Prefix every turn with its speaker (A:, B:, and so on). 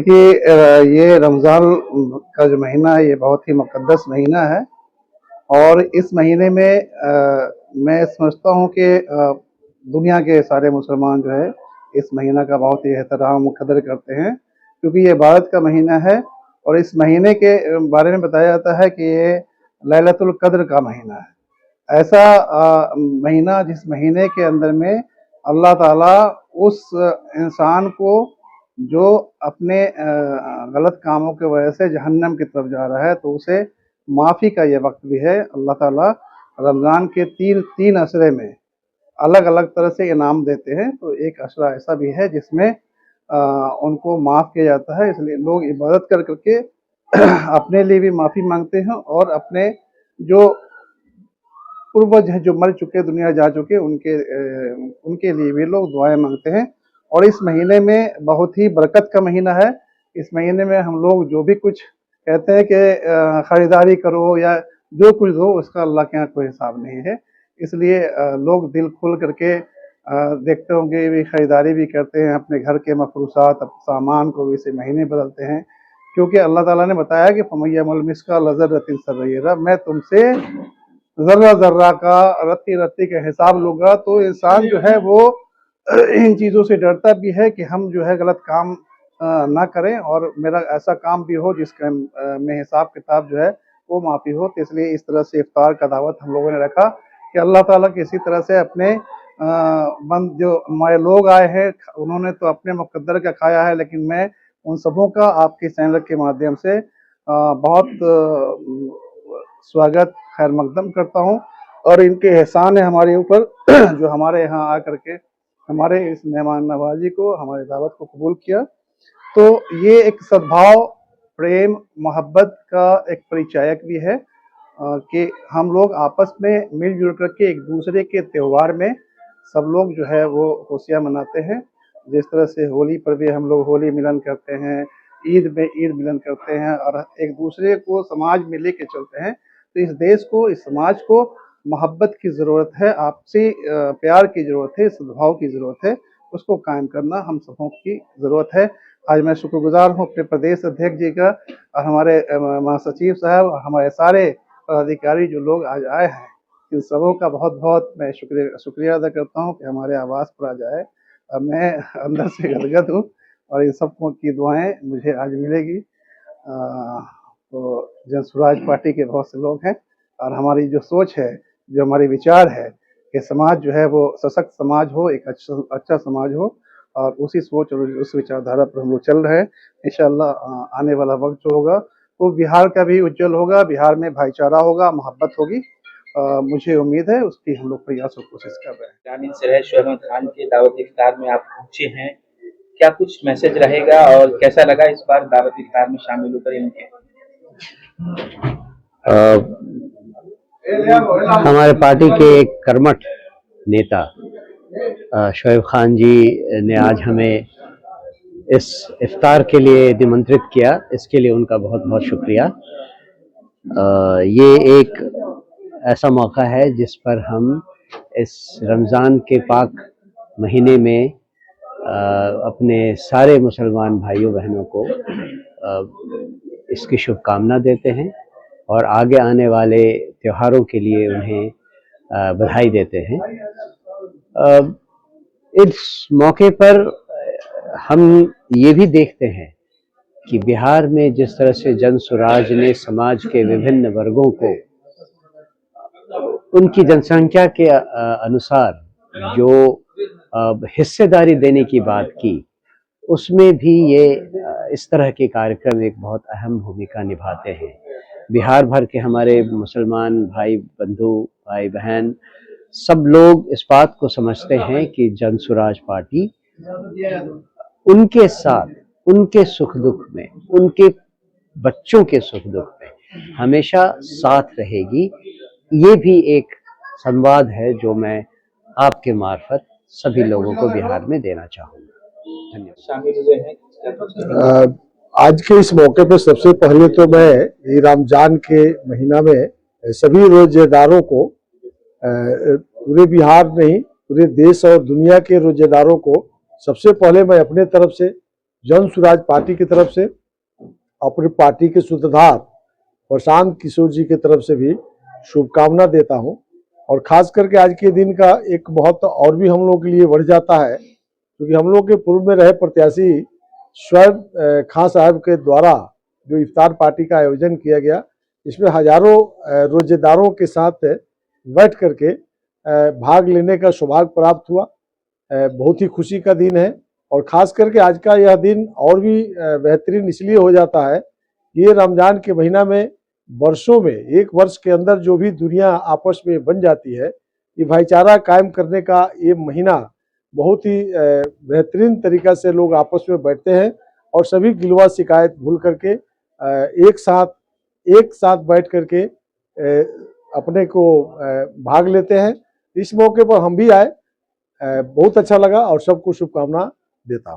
A: देखिए, ये रमज़ान का जो महीना है, ये बहुत ही मुक़द्दस महीना है और इस महीने में मैं समझता हूँ कि दुनिया के सारे मुसलमान जो है, इस महीना का बहुत ही एहतराम कदर करते हैं, क्योंकि ये इबादत का महीना है और इस महीने के बारे में बताया जाता है कि ये लैलतुल क़द्र का महीना है। ऐसा महीना जिस महीने के अंदर में अल्लाह ताला उस इंसान को जो अपने गलत कामों की वजह से जहन्नम की तरफ जा रहा है, तो उसे माफ़ी का ये वक्त भी है। अल्लाह ताला रमज़ान के तीन अशरे में अलग-अलग तरह से इनाम देते हैं, तो एक अशरा ऐसा भी है जिसमें उनको माफ़ किया जाता है, इसलिए लोग इबादत कर के अपने लिए भी माफ़ी मांगते हैं और अपने जो पूर्वज हैं, जो मर चुके, दुनिया जा चुके, उनके लिए भी लोग दुआएं मांगते हैं। और इस महीने में बहुत ही बरकत का महीना है। इस महीने में हम लोग जो भी कुछ कहते हैं कि ख़रीदारी करो या जो कुछ दो, उसका अल्लाह के यहाँ कोई हिसाब नहीं है। इसलिए लोग दिल खोल करके देखते होंगे, भी ख़रीदारी भी करते हैं, अपने घर के मफ़रूसात, सामान को भी इसी महीने बदलते हैं, क्योंकि अल्लाह ताला ने बताया कि फ़मय्यमुल मिस्क़ाल ज़र्रतिन सग़ीरा, मैं तुमसे ज़र्रा-ज़र्रा का, रत्ती-रत्ती का हिसाब लूँगा। तो इंसान जो है वो इन चीज़ों से डरता भी है कि हम जो है गलत काम ना करें और मेरा ऐसा काम भी हो जिसका में हिसाब किताब जो है वो माफ़ी हो। तो इसलिए इस तरह से इफ्तार का दावत हम लोगों ने रखा कि अल्लाह ताला किसी तरह से अपने बंद जो हमारे लोग आए हैं, उन्होंने तो अपने मुक़द्दर का खाया है, लेकिन मैं उन सबों का आपके चैनल के माध्यम से बहुत स्वागत खैर मकदम करता हूँ और इनके एहसान है हमारे ऊपर जो हमारे यहाँ आकर के हमारे इस मेहमान नवाजी को, हमारी दावत को कबूल किया। तो ये एक सद्भाव, प्रेम, मोहब्बत का एक परिचायक भी है कि हम लोग आपस में मिलजुल करके एक दूसरे के त्यौहार में सब लोग जो है वो खुशियाँ मनाते हैं। जिस तरह से होली पर भी हम लोग होली मिलन करते हैं, ईद में ईद मिलन करते हैं और एक दूसरे को समाज में लेके चलते हैं। तो इस देश को, इस समाज को मोहब्बत की ज़रूरत है, आपसी प्यार की ज़रूरत है, सद्भाव की ज़रूरत है, उसको कायम करना हम सबों की ज़रूरत है। आज मैं शुक्रगुज़ार हूँ अपने प्रदेश अध्यक्ष जी का और हमारे महासचिव साहब और हमारे सारे पदाधिकारी जो लोग आज आए हैं, इन सबों का बहुत-बहुत मैं शुक्रिया अदा करता हूँ कि हमारे आवाज़ पर आज आए। मैं अंदर से गदगद हूँ और इन सबको की दुआएँ मुझे आज मिलेगी। तो जनसुराज पार्टी के बहुत से लोग हैं और हमारी जो सोच है, जो हमारी विचार है कि समाज जो है वो सशक्त समाज हो, एक अच्छा समाज हो और उसी सोच और उस विचारधारा पर हम लोग चल रहे हैं। इंशाअल्लाह आने वाला वक्त जो होगा वो बिहार का भी उज्जवल होगा, बिहार में भाईचारा होगा, मोहब्बत होगी। मुझे उम्मीद है, उसकी हम लोग प्रयास और कोशिश कर रहे हैं।
B: ग्रामीण शहर शोएब अहमद खान के दावत इफ्तार में आप पहुंचे हैं, क्या कुछ मैसेज रहेगा और कैसा लगा इस बार दावत इफ्तार में शामिल होकर इनके?
C: हमारे पार्टी के एक कर्मठ नेता शोएब खान जी ने आज हमें इस इफ्तार के लिए निमंत्रित किया, इसके लिए उनका बहुत बहुत शुक्रिया। ये एक ऐसा मौका है जिस पर हम इस रमज़ान के पाक महीने में अपने सारे मुसलमान भाइयों बहनों को इसकी शुभकामना देते हैं और आगे आने वाले त्योहारों के लिए उन्हें बधाई देते हैं। इस मौके पर हम ये भी देखते हैं कि बिहार में जिस तरह से जनसुराज ने समाज के विभिन्न वर्गों को उनकी जनसंख्या के अनुसार जो हिस्सेदारी देने की बात की, उसमें भी ये इस तरह के कार्यक्रम एक बहुत अहम भूमिका निभाते हैं। बिहार भर के हमारे मुसलमान भाई बंधु, भाई बहन सब लोग इस बात को समझते हैं कि जनसुराज पार्टी उनके साथ, उनके सुख दुख में, उनके बच्चों के सुख दुख में हमेशा साथ रहेगी। ये भी एक संवाद है जो मैं आपके मार्फत सभी लोगों को बिहार में देना चाहूँगा। धन्यवाद।
B: शामिल हुए हैं
D: आज के इस मौके पर सबसे पहले तो मैं ये रमजान के महीना में सभी रोजेदारों को, पूरे बिहार नहीं पूरे देश और दुनिया के रोजेदारों को सबसे पहले मैं अपने तरफ से जन सुराज पार्टी की तरफ से, अपनी पार्टी के सूत्रधार प्रशांत किशोर जी की तरफ से भी शुभकामना देता हूं। और खास करके आज के दिन का एक महत्व और भी हम लोग के लिए बढ़ जाता है, क्योंकि हम लोग के पूर्व में रहे प्रत्याशी शुएब खान साहब के द्वारा जो इफ्तार पार्टी का आयोजन किया गया, इसमें हजारों रोजेदारों के साथ बैठ करके भाग लेने का सौभाग्य प्राप्त हुआ। बहुत ही खुशी का दिन है। और ख़ास करके आज का यह दिन और भी बेहतरीन इसलिए हो जाता है, ये रमज़ान के महीना में वर्षों में, एक वर्ष के अंदर जो भी दुनिया आपस में बन जाती है, ये भाईचारा कायम करने का ये महीना बहुत ही बेहतरीन तरीक़ा से लोग आपस में बैठते हैं और सभी गिलवा शिकायत भूल करके एक साथ बैठ करके अपने को भाग लेते हैं। इस मौके पर हम भी आए, बहुत अच्छा लगा और सबको शुभकामना देता हूँ।